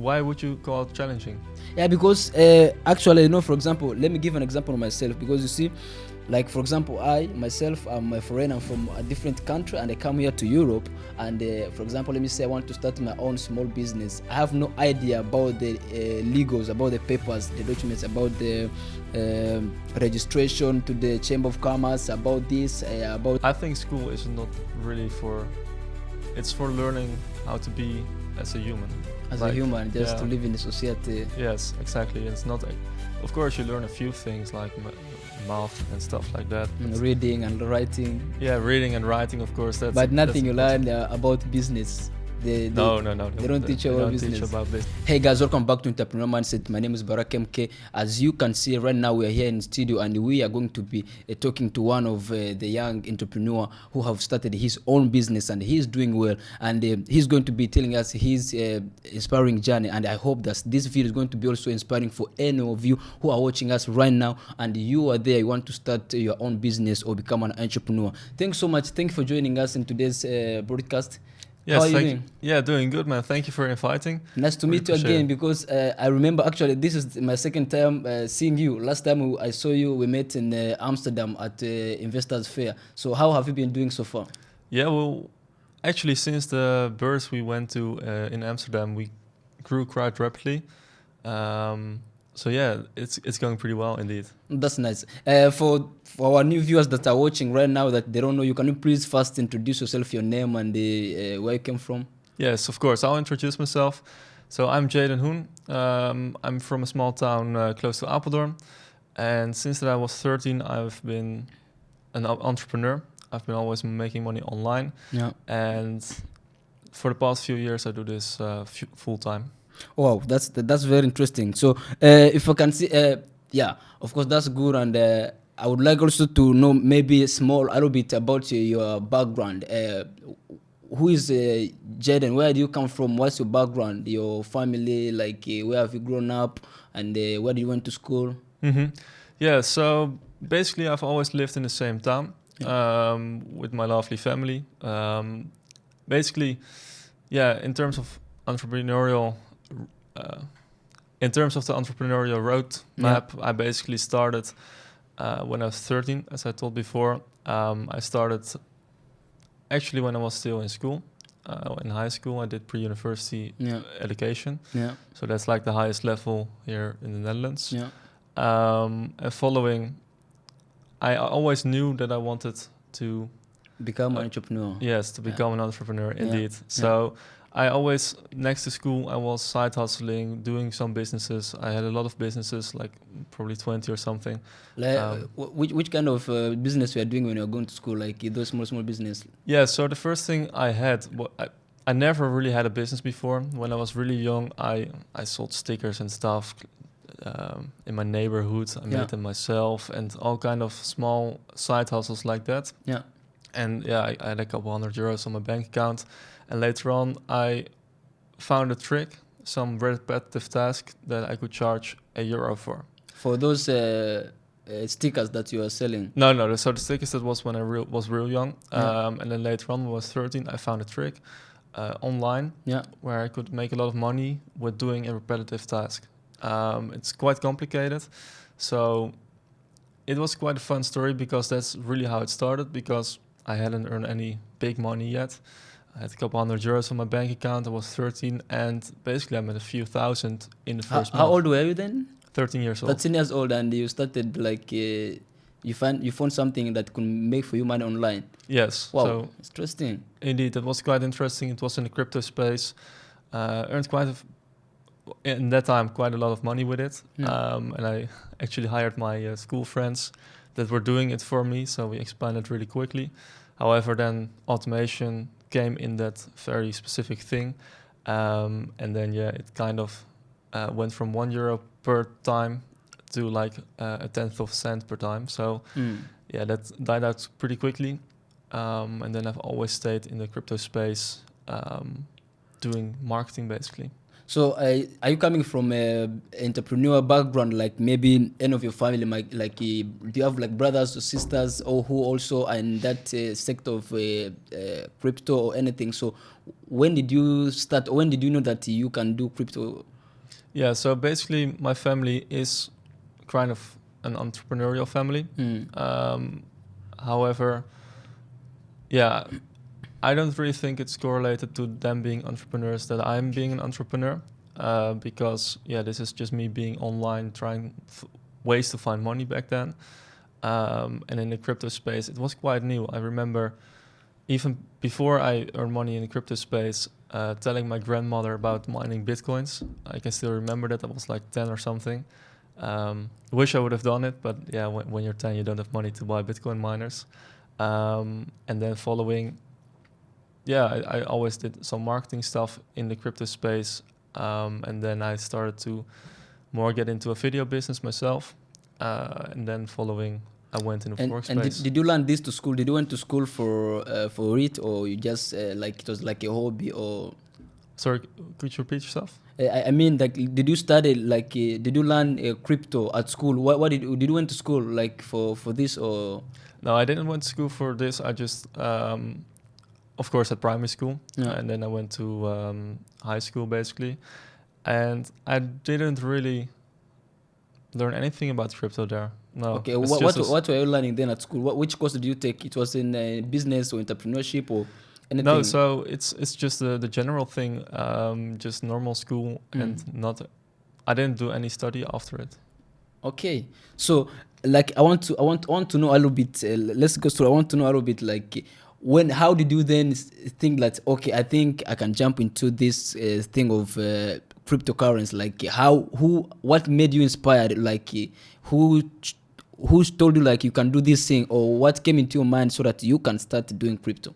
why would you call it challenging? Yeah, because actually, for example, let me give an example of myself. Because you see, like for example, I myself, I'm a foreigner from a different country, and I come here to Europe. And for example, let me say I want to start my own small business. I have no idea about the legals, about the papers, the documents, about the registration to the Chamber of Commerce, about this, about. I think school is not really for. It's for learning how to be as a human. As a human, just to live in the society. Yes, exactly. It's not. Of course, you learn a few things like math and stuff like that. Reading and writing. Yeah, reading and writing, of course. But nothing you learn about business. No. They don't teach you about business. Hey guys, welcome back to Entrepreneur Mindset. My name is Barak MK. As you can see right now, we are here in studio, and we are going to be talking to one of the young entrepreneur who have started his own business, and he's doing well. And he's going to be telling us his inspiring journey. And I hope that this video is going to be also inspiring for any of you who are watching us right now, and you are there, you want to start your own business or become an entrepreneur. Thanks so much. Thank you for joining us in today's broadcast. Yes, how are you doing? Yeah, doing good, man. Thank you for inviting. Nice to meet you again, because I remember actually this is my second time seeing you. Last time I saw you, we met in Amsterdam at the Investors Fair. So how have you been doing so far? Yeah, well, actually since the burst we went to in Amsterdam, we grew quite rapidly. So yeah, it's going pretty well indeed. That's nice. For our new viewers that are watching right now that they don't know you, can you please first introduce yourself, your name, and where you came from? Yes, of course. I'll introduce myself. So I'm Jaden Hoen. I'm from a small town close to Apeldoorn. And since that I was 13, I've been an entrepreneur. I've been always making money online. Yeah. And for the past few years, I do this full time. Wow, that's very interesting. So if I can see, yeah, of course that's good, and I would like also to know maybe a little bit about your background. Who is Jaden? Where do you come from? What's your background? Your family, like where have you grown up, and where do you went to school? Mm-hmm. Yeah, so basically I've always lived in the same town with my lovely family. Basically, yeah, in terms of entrepreneurial. In terms of the entrepreneurial roadmap, I basically started when I was 13, as I told before. I started actually when I was still in school. In high school, I did pre-university education. Yeah. So that's like the highest level here in the Netherlands. Yeah. And following, I always knew that I wanted to become an entrepreneur. Yes, to become an entrepreneur, indeed. So. I always, next to school, I was side hustling, doing some businesses. I had a lot of businesses, like probably 20 or something. Like, which kind of business you are doing when you're going to school, like those small business? Yeah, so the first thing I had, I never really had a business before. When I was really young, I sold stickers and stuff in my neighborhood. I made them myself, and all kind of small side hustles like that. Yeah. And yeah, I had a couple €100 on my bank account. And later on, I found a trick, some repetitive task that I could charge €1 for. For those stickers that you are selling? No. So the stickers, that was when I was real young. And then later on, when I was 13, I found a trick online where I could make a lot of money with doing a repetitive task. It's quite complicated. So it was quite a fun story, because that's really how it started, because I hadn't earned any big money yet. I had a couple €100 on my bank account. I was 13, and basically I made a few thousand in the first month. How old were you then? 13 years old. 13 years old, and you started like you found something that could make for you money online. Yes. Wow, so interesting. Indeed, it was quite interesting. It was in the crypto space. Earned in that time quite a lot of money with it. And I actually hired my school friends that were doing it for me. So we expanded really quickly. However, then automation came in that very specific thing, and then it kind of went from €1 per time to like a tenth of a cent per time. So that died out pretty quickly, and then I've always stayed in the crypto space, doing marketing basically. So are you coming from an entrepreneur background, like maybe any of your family, like do you have like brothers or sisters or who also are in that sector of crypto or anything? So when did you start, or when did you know that you can do crypto? Yeah, so basically my family is kind of an entrepreneurial family. However, yeah, I don't really think it's correlated to them being entrepreneurs that I'm being an entrepreneur, because this is just me being online trying ways to find money back then. And in the crypto space, it was quite new. I remember even before I earned money in the crypto space, telling my grandmother about mining Bitcoins. I can still remember that. I was like 10 or something. Wish I would have done it, but yeah, when you're 10, you don't have money to buy Bitcoin miners. And then following, I always did some marketing stuff in the crypto space. And then I started to more get into a video business myself. And then following, I went in the forex space. And did you learn this to school? Did you went to school for it, or you just like it was like a hobby? Or sorry, could you repeat yourself? I mean, like, did you study like did you learn crypto at school? What did you went to school like for this, or? No, I didn't went to school for this. I just of course at primary school, and then I went to high school basically, and I didn't really learn anything about crypto there. No. Okay, what were you learning then at school? Which course did you take? It was in business or entrepreneurship or anything? No, so it's just the general thing, just normal school, and not. I didn't do any study after it. Okay, so like I want to know a little bit. Let's go through. I want to know a little bit like how did you then think that okay, I think I can jump into this thing of cryptocurrency? Like what made you inspired? Like who told you like you can do this thing, or what came into your mind so that you can start doing crypto?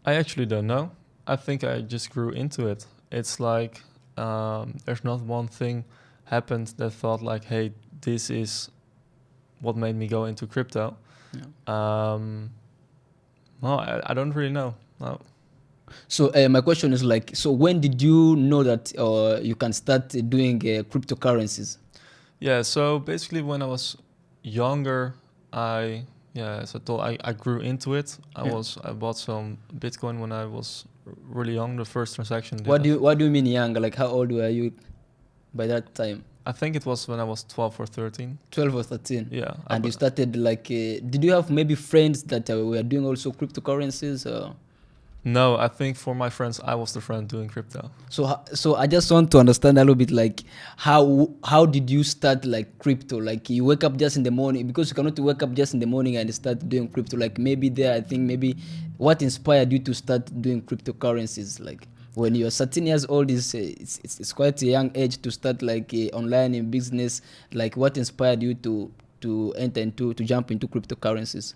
I actually don't know. I think I just grew into it. It's like there's not one thing happened that thought like, hey, this is what made me go into crypto. Yeah. No, I don't really know. No. So my question is like, so when did you know that you can start doing cryptocurrencies? Yeah, so basically when I was younger, as I told, I grew into it. I bought some Bitcoin when I was really young. The first transaction. What do you mean young? Like how old were you by that time? I think it was when I was 12 or 13. 12 or 13? Yeah. And you started like, did you have maybe friends that were doing also cryptocurrencies? No, I think for my friends, I was the friend doing crypto. So I just want to understand a little bit like how did you start like crypto? Like you wake up just in the morning, because you cannot wake up just in the morning and start doing crypto. Like maybe I think maybe what inspired you to start doing cryptocurrencies? Like when you're 13 years old, it's quite a young age to start like online in business. Like what inspired you to enter into, to jump into cryptocurrencies?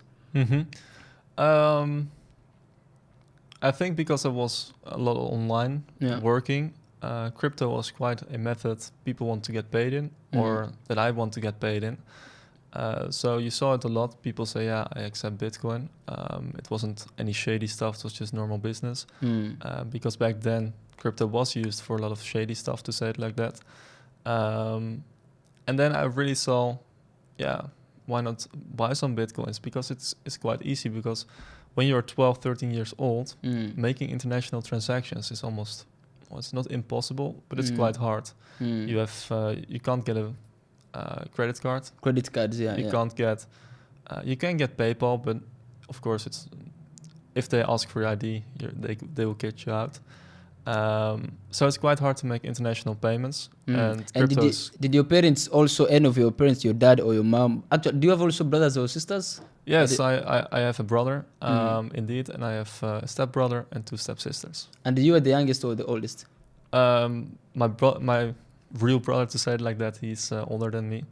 I think because I was a lot online working, crypto was quite a method people want to get paid in, or that I want to get paid in. So you saw it a lot. People say, yeah, I accept Bitcoin. It wasn't any shady stuff. It was just normal business. Because back then, crypto was used for a lot of shady stuff, to say it like that. And then I really saw, why not buy some Bitcoins? Because it's quite easy, because when you're 12, 13 years old, making international transactions is almost, it's not impossible, but it's quite hard. You have, you can't get a credit card. Credit cards, You can't get, you can get PayPal, but of course it's, if they ask for your ID, they will kick you out. So it's quite hard to make international payments. And did your parents also, any of your parents, your dad or your mom, actually, do you have also brothers or sisters? Yes, I have a brother, indeed, and I have a stepbrother and 2 stepsisters. And you are the youngest or the oldest? My real brother, to say it like that, he's older than me.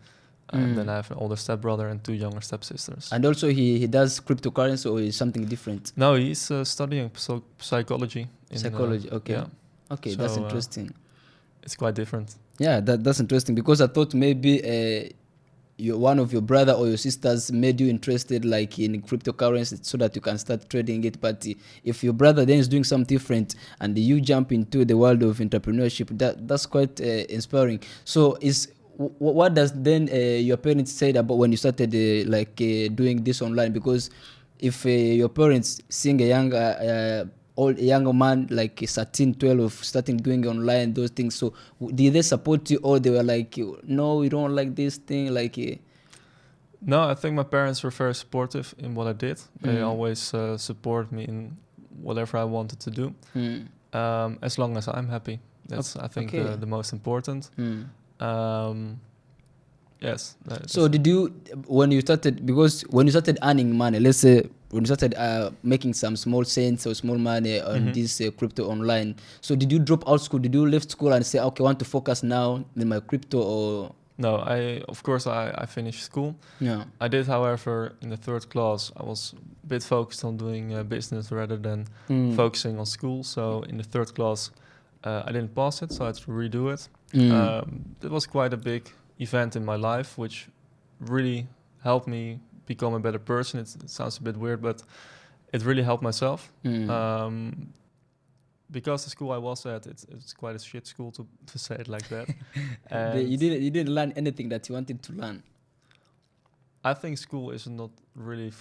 And then I have an older stepbrother and 2 younger stepsisters. And also he does cryptocurrency, or is something different? No, he's studying psychology. Psychology, okay. Yeah. Okay, so, that's interesting. It's quite different. Yeah, that's interesting, because I thought maybe one of your brother or your sisters made you interested like in cryptocurrency so that you can start trading it. But if your brother then is doing something different and you jump into the world of entrepreneurship, that's quite inspiring. So what does then your parents say about when you started doing this online? Because if your parents seeing a young old younger man like 13, 12 starting doing online those things. So did they support you, or they were like, no, we don't like this thing, like? No, I think my parents were very supportive in what I did. They always support me in whatever I wanted to do, as long as I'm happy. That's I think the most important. Yes. So did you, when you started earning money, let's say when you started making some small cents or small money on this crypto online, so did you drop out school? Did you leave school and say, okay, I want to focus now in my crypto? Or no, I finished school. Yeah. I did, however, in the 3rd class, I was a bit focused on doing business rather than focusing on school. So in the 3rd class, I didn't pass it, so I had to redo it. It was quite a big event in my life, which really helped me become a better person. It sounds a bit weird, but it really helped myself. Because the school I was at, it's quite a shit school to say it like that. You didn't learn anything that you wanted to learn. I think school is not really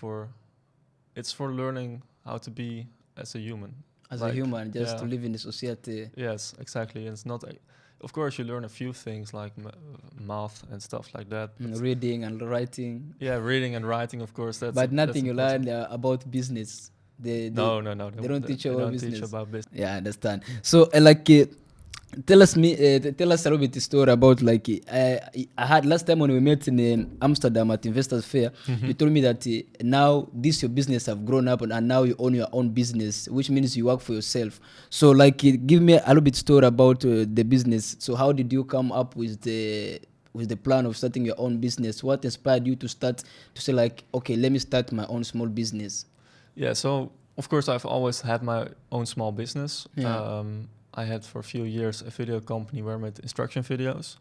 it's for learning how to be as a human. As a human, just to live in the society. Yes, exactly. And it's not, of course, you learn a few things like math and stuff like that. Reading and writing. Yeah, reading and writing, of course. But nothing you learn about business. They don't teach you about business. Yeah, I understand. So tell us a little bit the story about I had last time when we met in Amsterdam at Investors Fair. You told me that now your business have grown up and now you own your own business, which means you work for yourself. So give me a little bit story about the business. So how did you come up with the plan of starting your own business? What inspired you to say okay, let me start my own small business? Yeah, so of course I've always had my own small business. Yeah. I had for a few years a video company where I made instruction videos,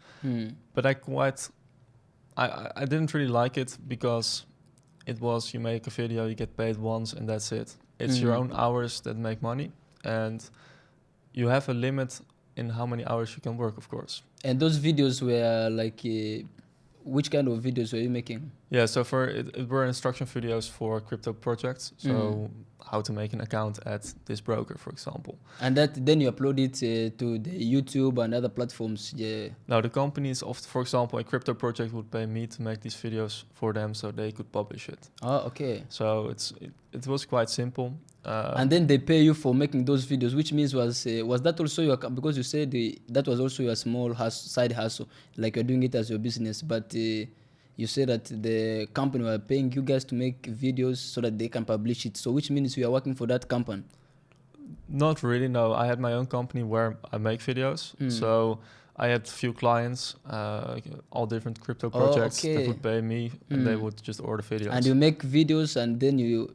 but I didn't really like it because it was, you make a video, you get paid once and that's it. It's your own hours that make money, and you have a limit in how many hours you can work, of course. And those videos were which kind of videos were you making? Yeah, so it were instruction videos for crypto projects. So how to make an account at this broker, for example. And then you upload it to the YouTube and other platforms. Yeah. Now the companies, for example, a crypto project would pay me to make these videos for them so they could publish it. Oh, okay. So it was quite simple. And then they pay you for making those videos, which means was that also your, because you said that was also your small side hustle, like you're doing it as your business, but you said that the company were paying you guys to make videos so that they can publish it. So which means you are working for that company? Not really, no. I had my own company where I make videos. So I had a few clients, all different crypto projects that would pay me, and they would just order videos. And you make videos, and then you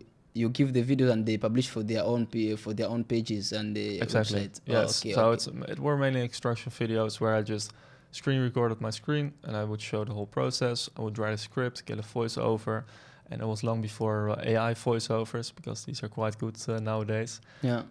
give the videos and they publish for their own pages and the website. Yes. It were mainly instruction videos where I just screen recorded my screen and I would show the whole process. I would write a script, get a voiceover, and it was long before AI voiceovers, because these are quite good nowadays. Yeah.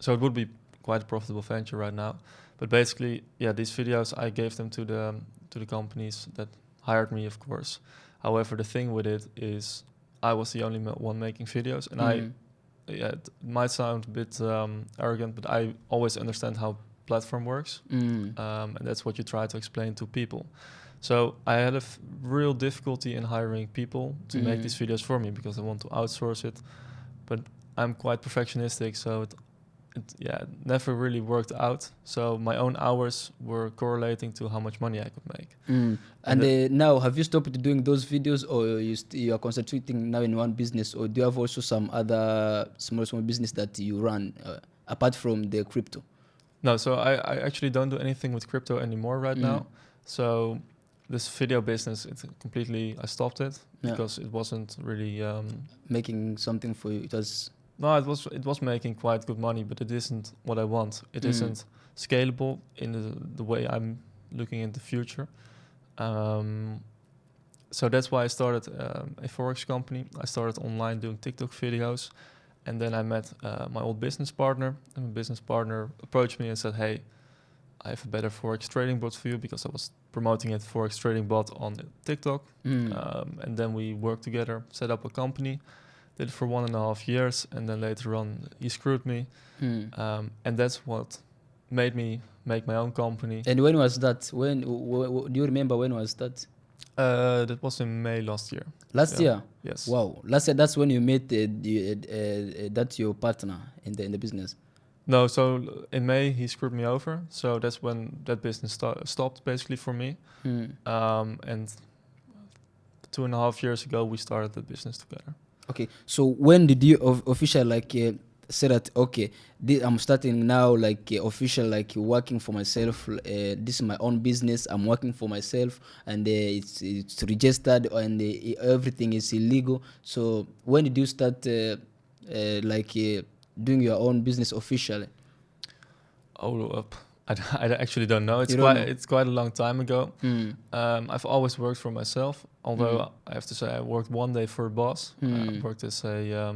So it would be quite a profitable venture right now. But basically, yeah, these videos I gave them to the companies that hired me, of course. However, the thing with it is I was the only one making videos, and it might sound a bit arrogant, but I always understand how platform works, and that's what you try to explain to people. So I had a real difficulty in hiring people to make these videos for me, because I want to outsource it, but I'm quite perfectionistic, so it never really worked out. So my own hours were correlating to how much money I could make. And now, have you stopped doing those videos, or you are concentrating now in one business, or do you have also some other small business that you run apart from the crypto? No, so I actually don't do anything with crypto anymore right now. So this video business, I stopped it because it wasn't really making something for you. It was making quite good money, but it isn't what I want. It isn't scalable in the way I'm looking in the future. So that's why I started a forex company. I started online doing TikTok videos. And then I met my old business partner, and my business partner approached me and said, hey, I have a better forex trading bot for you, because I was promoting a forex trading bot on TikTok. And then we worked together, set up a company. Did it for 1.5 years, and then later on he screwed me. And that's what made me make my own company. And when was that? When do you remember when was that? That was in May last year. Last year? Yes. Wow. Last year, that's when you met that's your partner in the business. No, so in May he screwed me over. So that's when that business stopped basically for me. And 2.5 years ago we started the business together. Okay. So when did you officially say that, okay, I'm starting now, official, working for myself, this is my own business, I'm working for myself, and it's registered, and everything is illegal. So when did you start doing your own business officially? I actually don't know. It's quite a long time ago. I've always worked for myself, although I have to say I worked one day for a boss. I worked as a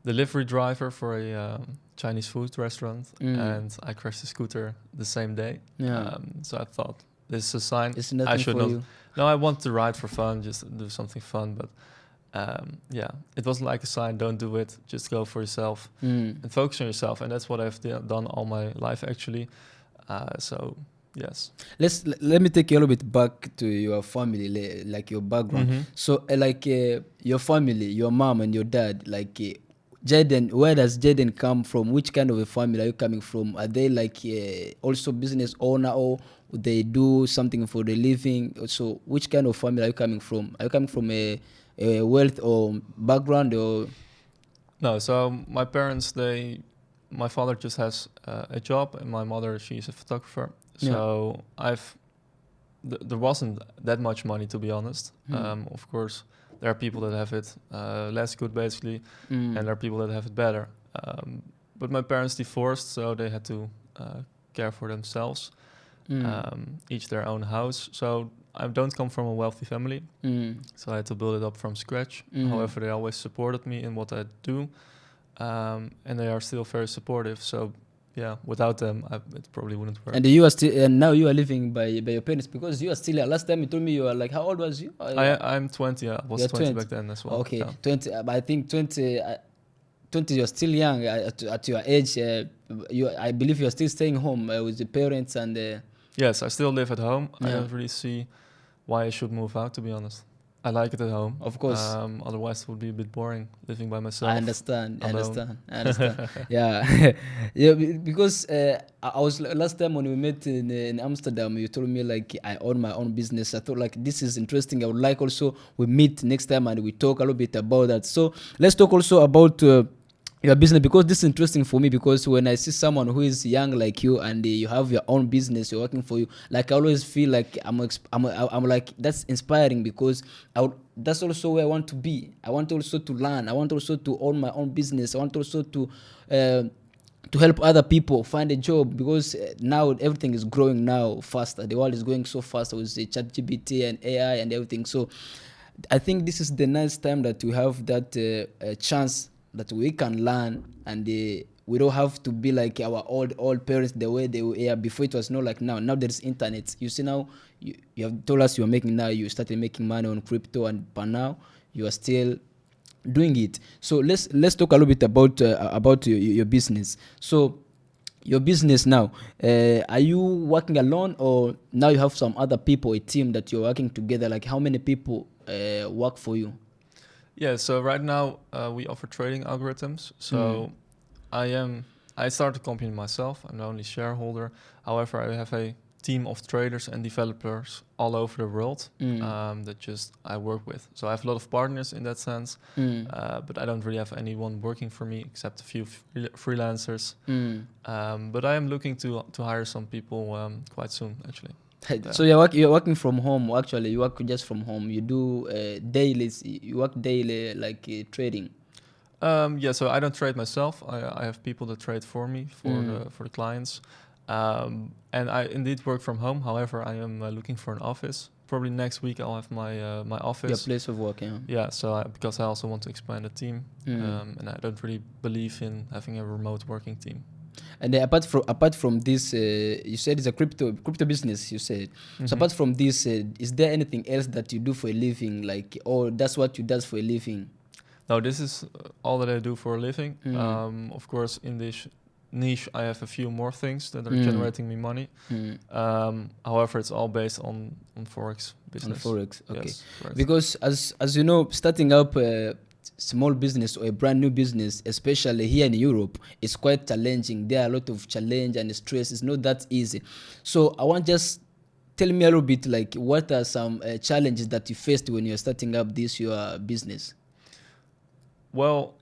delivery driver for a Chinese food restaurant, and I crashed the scooter the same day. So I thought, this is a sign. It's nothing I should for not. you. No, I want to ride for fun, just do something fun. But it wasn't like a sign. Don't do it. Just go for yourself and focus on yourself. And that's what I've done all my life, actually. So yes. Let me take you a little bit back to your family, like your background. So your family, your mom and your dad, Jaden, where does Jaden come from? Which kind of a family are you coming from? Are they also business owner, or they do something for the living? So which kind of family are you coming from? Are you coming from a wealth or background, or? No, so my parents, my father just has a job, and my mother, she's a photographer. So there wasn't that much money, to be honest. Of course, there are people that have it less good, basically, and there are people that have it better. But my parents divorced, so they had to care for themselves, each their own house. So I don't come from a wealthy family, so I had to build it up from scratch. However, they always supported me in what I do, and they are still very supportive. So yeah, without them, it probably wouldn't work. And you are still, and now you are living by your parents, because you are still. Last time you told me you were how old was you? I'm 20. I was 20 back then as well. Okay, yeah. 20. I think 20. 20. You're still young at your age. I believe you're still staying home with the parents and. Yes, I still live at home. I don't really see why I should move out, to be honest. I like it at home. Of course. Otherwise, it would be a bit boring living by myself. I understand. Yeah. Yeah, because I was last time when we met in Amsterdam, you told me I own my own business. I thought this is interesting. I would like also we meet next time and we talk a little bit about that. So let's talk also about your business, because this is interesting for me, because when I see someone who is young like you and you have your own business, you're working for you, I always feel like I'm that's inspiring, because that's also where I want to be. I want also to learn. I want also to own my own business. I want also to help other people find a job, because now everything is growing now faster. The world is going so fast with the ChatGPT and AI and everything. So I think this is the nice time that we have that chance that we can learn, and we don't have to be like our old parents, the way they were before. It was not like now. Now there's internet. You see, now you have told us you started making money on crypto, and by now you are still doing it. So let's talk a little bit about your business. So your business now, are you working alone, or now you have some other people, a team that you're working together? How many people work for you? Yeah, so right now we offer trading algorithms. So I started the company myself. I'm the only shareholder. However, I have a team of traders and developers all over the world that I work with. So I have a lot of partners in that sense, but I don't really have anyone working for me except a few freelancers. But I am looking to hire some people quite soon, actually. So you're working from home. Actually, you work just from home. You do you work daily, trading. So I don't trade myself. I have people that trade for me for the clients, and I indeed work from home. However, I am looking for an office. Probably next week I'll have my office. Your place of work, yeah. Yeah. So because I also want to expand the team, and I don't really believe in having a remote working team. And apart from this, you said it's a crypto business. You said so. Apart from this, is there anything else that you do for a living, or that's what you do for a living? No, this is all that I do for a living. Of course, in this niche, I have a few more things that are generating me money. However, it's all based on forex business. On forex, okay. Yes, right. Because as you know, starting up a small business or a brand new business, especially here in Europe, is quite challenging. There are a lot of challenge and stress. It's not that easy. So I want just tell me a little bit like what are some challenges that you faced when you're starting up this your business? Well,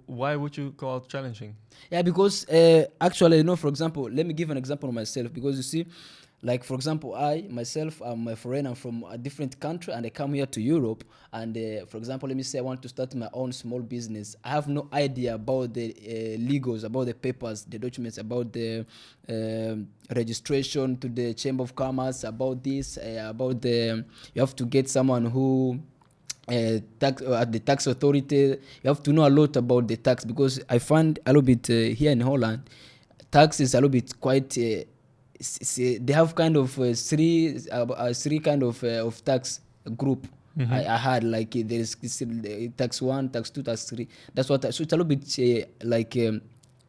why would you call it challenging? Yeah, because actually, you know, for example, let me give an example of myself. Because you see, like for example, I myself, I'm a foreigner from a different country, and I come here to Europe. And for example, let me say I want to start my own small business. I have no idea about the legals, about the papers, the documents, about the registration to the Chamber of Commerce, about this, about the you have to get someone who tax at the tax authority. You have to know a lot about the tax, because I find a little bit here in Holland, tax is a little bit quite. They have kind of three kind of tax group. I had like there is tax 1, tax 2, tax 3. That's what. So it's a little bit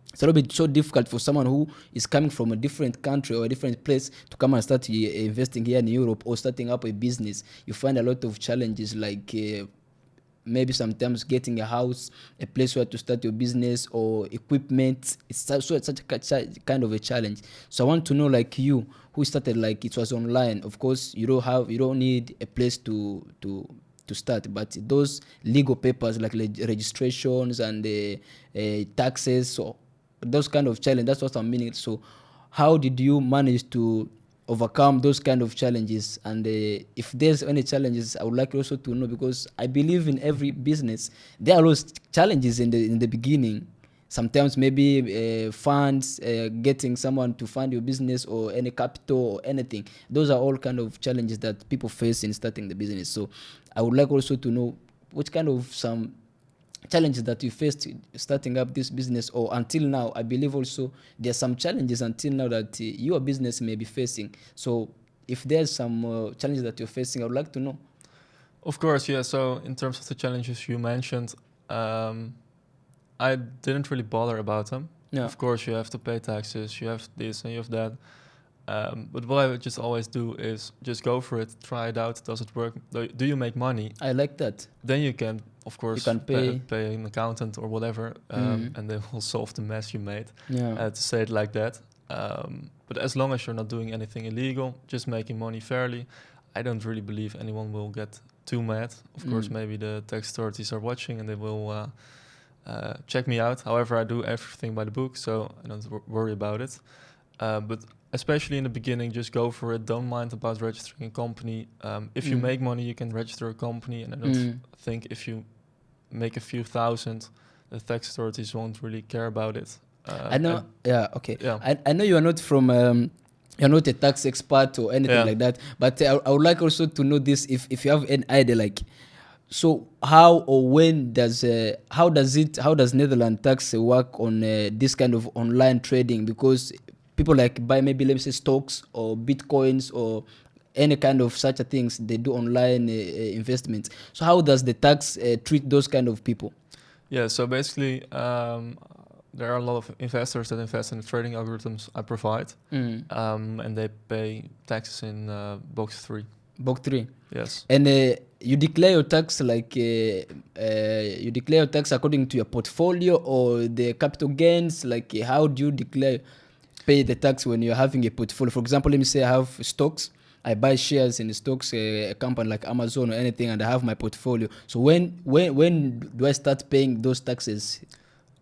it's a little bit so difficult for someone who is coming from a different country or a different place to come and start investing here in Europe or starting up a business. You find a lot of challenges, like maybe sometimes getting a house, a place where to start your business, or equipment. It's such a kind of a challenge. So I want to know, like you, who started like it was online. Of course, you don't need a place to start, but those legal papers like registrations and taxes, so those kind of challenge, that's what I'm meaning. So how did you manage to overcome those kind of challenges? And if there's any challenges, I would like also to know, because I believe in every business there are those challenges in the beginning. Sometimes maybe funds, getting someone to fund your business, or any capital or anything. Those are all kind of challenges that people face in starting the business. So I would like also to know which kind of some challenges that you faced starting up this business, or until now. I believe also there's some challenges until now that your business may be facing. So if there's some challenges that you're facing, I would like to know. Of course, yeah. So in terms of the challenges you mentioned, I didn't really bother about them. Yeah. Of course, you have to pay taxes, you have this and you have that. But what I would just always do is just go for it, try it out. Does it work? Do you make money? I like that. Then you can, of course, you can pay an accountant or whatever, and they will solve the mess you made, to say it like that. But as long as you're not doing anything illegal, just making money fairly, I don't really believe anyone will get too mad. Of course, maybe the tax authorities are watching and they will check me out. However, I do everything by the book, so I don't worry about it. But especially in the beginning, just go for it. Don't mind about registering a company. If you make money, you can register a company. And I don't think if you make a few thousand, the tax authorities won't really care about it. I know. Yeah. Okay. Yeah. I know you are not from. You're not a tax expert or anything like that. But I would like also to know this. If you have an idea, like, so how or when how does Netherlands tax work on this kind of online trading? Because people like buy, maybe let me say, stocks or bitcoins or any kind of such a things, they do online investments. So how does the tax treat those kind of people? Yeah, so basically there are a lot of investors that invest in the trading algorithms I provide, and they pay taxes in box 3. Box 3. Yes. And you declare your tax according to your portfolio or the capital gains. Like, how do you pay the tax when you're having a portfolio? For example, let me say I have stocks. I buy shares in the stocks, a company like Amazon or anything, and I have my portfolio. So when do I start paying those taxes?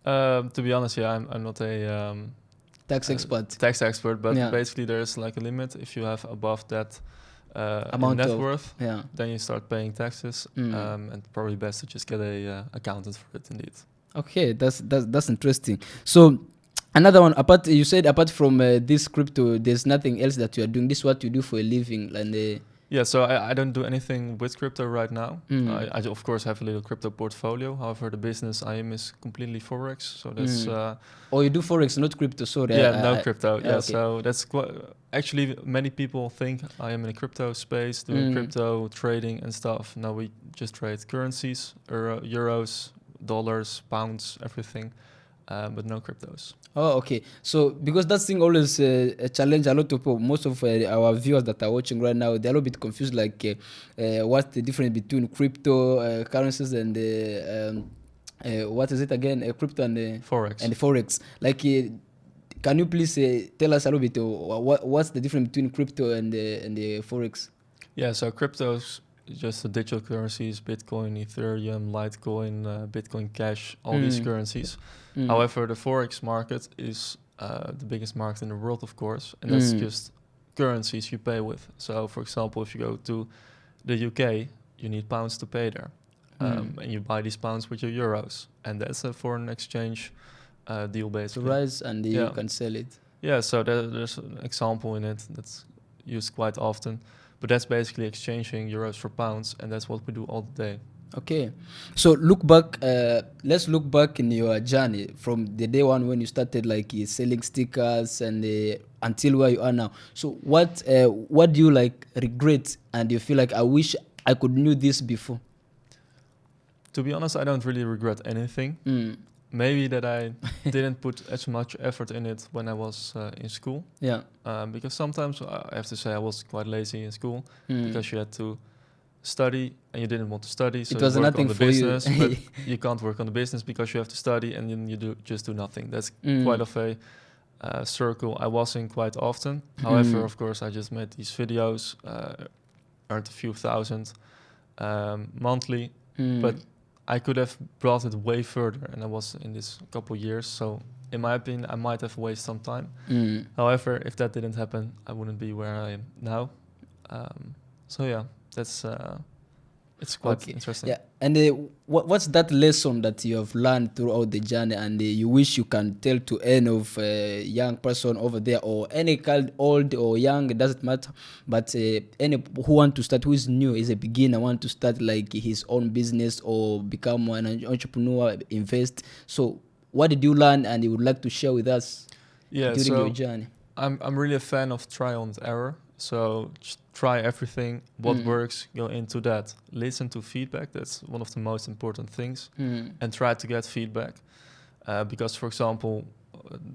To be honest, yeah, I'm not a tax expert, but basically there's like a limit. If you have above that amount net worth, then you start paying taxes, and probably best to just get a accountant for it. Indeed. Okay, that's interesting. So another one, you said apart from this crypto, there's nothing else that you are doing. This is what you do for a living, and yeah, so I don't do anything with crypto right now. I of course have a little crypto portfolio. However, the business I am is completely forex. So that's oh, you do forex, not crypto. Sorry. Yeah, no crypto. Yeah, okay. So that's actually many people think I am in a crypto space doing crypto trading and stuff. Now we just trade currencies, euros, dollars, pounds, everything, but no cryptos. Oh, okay. So because that thing always a challenge a lot of people. Most of our viewers that are watching right now, they're a little bit confused. Like, what's the difference between crypto currencies and what is it again? Crypto and Forex. And forex. Like, can you please tell us a little bit what's the difference between crypto and the forex? Yeah, so cryptos, just the digital currencies, Bitcoin, Ethereum, Litecoin, Bitcoin Cash, all these currencies. However, the forex market is the biggest market in the world, of course, and that's just currencies you pay with. So, for example, if you go to the UK, you need pounds to pay there, and you buy these pounds with your euros, and that's a foreign exchange deal, basically. To rise and you can sell it. Yeah, so there's an example in it that's used quite often, but that's basically exchanging euros for pounds, and that's what we do all the day. Okay, so look back. Let's look back in your journey from the day one when you started like selling stickers and until where you are now. So what do you like regret and you feel like I wish I could knew this before? To be honest, I don't really regret anything. Maybe that I didn't put as much effort in it when I was in school. Yeah. Because sometimes I have to say I was quite lazy in school because you had to study and you didn't want to study, so it was you work nothing on the for business, you. but you can't work on the business because you have to study, and then you just do nothing. That's quite of a circle I was in quite often. However, of course, I just made these videos, earned a few thousand monthly, but I could have brought it way further, and I was in this couple years, so in my opinion I might have wasted some time. However, if that didn't happen, I wouldn't be where I am now. So yeah, that's it's quite interesting. Yeah, and what's that lesson that you have learned throughout the journey, and you wish you can tell to any of young person over there, or any child, old or young, it doesn't matter, but any who want to start, who is new, is a beginner, want to start like his own business or become an entrepreneur, invest. So what did you learn and you would like to share with us during your journey? I'm really a fan of trial and error. So try everything. What works, go into that. Listen to feedback. That's one of the most important things. And try to get feedback. Because, for example,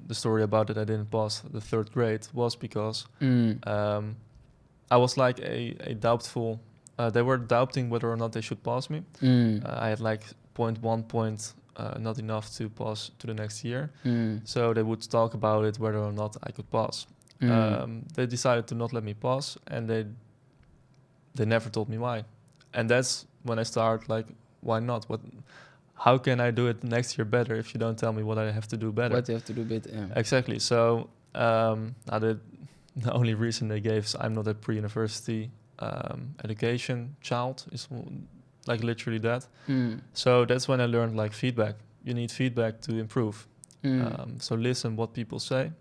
the story about that I didn't pass the third grade was because I was like a doubtful. They were doubting whether or not they should pass me. I had like 0.1 point, not enough to pass to the next year. So they would talk about it, whether or not I could pass. They decided to not let me pass, and they never told me why. And that's when I started like, why not? How can I do it next year better if you don't tell me what I have to do better? What you have to do better, yeah. Exactly. So the only reason they gave is I'm not a pre-university education child. Is like literally that. So that's when I learned like feedback. You need feedback to improve. So listen what people say.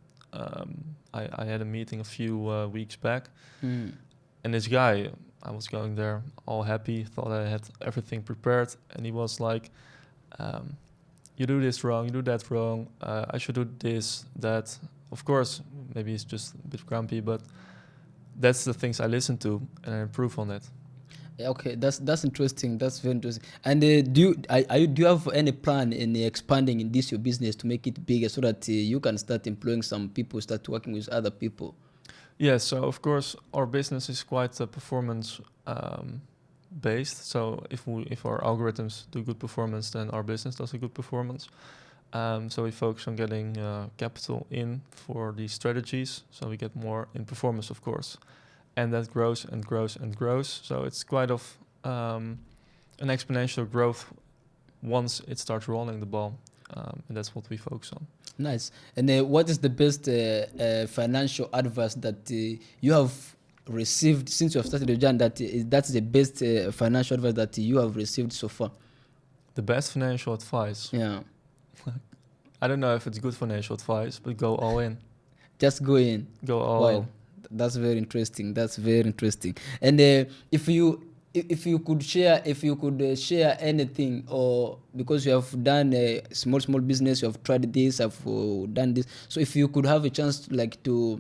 I had a meeting a few weeks back, and this guy, I was going there all happy, thought I had everything prepared, and he was like, you do this wrong, you do that wrong, I should do this, that. Of course, maybe he's just a bit grumpy, but that's the things I listen to and I improve on it. Okay, that's interesting. That's very interesting. And do you have any plan in expanding in this your business to make it bigger so that you can start employing some people, start working with other people? Yeah, so of course our business is quite performance based. So if our algorithms do good performance, then our business does a good performance. So we focus on getting capital in for these strategies, so we get more in performance, of course. And that grows and grows and grows. So it's quite of an exponential growth once it starts rolling the ball. And that's what we focus on. Nice. And what is the best financial advice that you have received since you have started the journey? That's the best financial advice that you have received so far? The best financial advice? Yeah. I don't know if it's good financial advice, but go all in. Just go in. Go all in. That's very interesting. That's very interesting. And if you could share anything, or because you have done a small business, you have tried this, have done this. So if you could have a chance to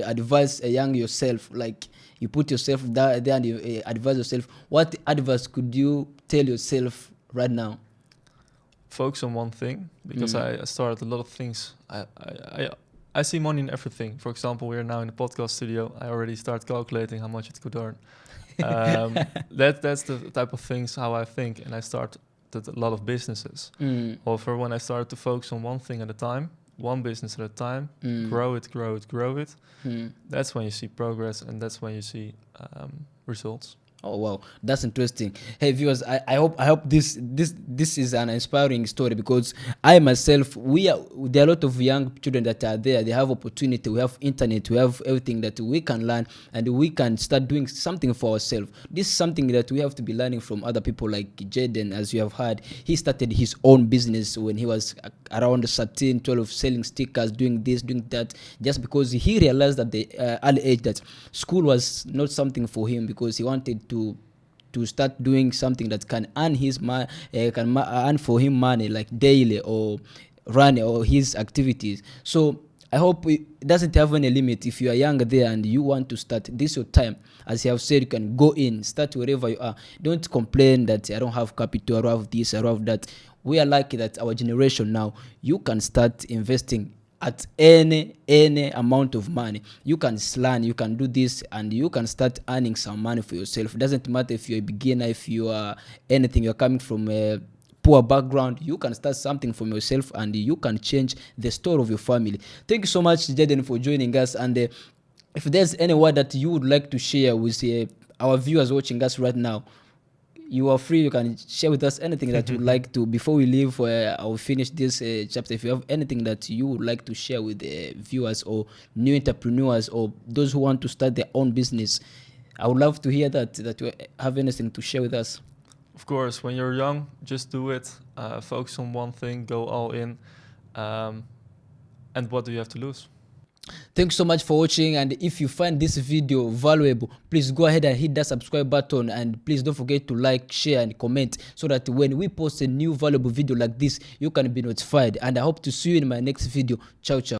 advise a young yourself, like you put yourself there and you advise yourself, what advice could you tell yourself right now? focus on one thing, because I started a lot of things. I see money in everything. For example, we are now in the podcast studio. I already start calculating how much it could earn. That's the type of things how I think, and I started a lot of businesses. However, when I started to focus on one thing at a time, one business at a time, grow it, that's when you see progress, and that's when you see results. Oh wow, that's interesting. Hey viewers, I hope this is an inspiring story, because I myself, there are a lot of young children that are there. They have opportunity. We have internet. We have everything that we can learn, and we can start doing something for ourselves. This is something that we have to be learning from other people like Jaden. As you have heard, he started his own business when he was around 13, 12, selling stickers, doing this, doing that, just because he realized at the early age that school was not something for him, because he wanted to start doing something that can earn earn for him money, like daily, or run or his activities. So I hope it doesn't have any limit. If you are young there and you want to start, this your time. As you have said, you can go in, start wherever you are. Don't complain that I don't have capital, I don't have this, I don't have that. We are lucky that our generation now, you can start investing at any amount of money. You can learn, you can do this, and you can start earning some money for yourself. It doesn't matter if you're a beginner, if you are anything, you're coming from a poor background, you can start something from yourself, and you can change the story of your family. Thank you so much, Jaden, for joining us. And if there's any word that you would like to share with our viewers watching us right now, you are free. You can share with us anything that you'd like to. Before we leave, I'll finish this chapter. If you have anything that you would like to share with the viewers, or new entrepreneurs, or those who want to start their own business, I would love to hear that you have anything to share with us. Of course, when you're young, just do it. Focus on one thing, go all in. And what do you have to lose? Thanks so much for watching, and if you find this video valuable, please go ahead and hit that subscribe button, and please don't forget to like, share, and comment, so that when we post a new valuable video like this, you can be notified. And I hope to see you in my next video. Ciao ciao.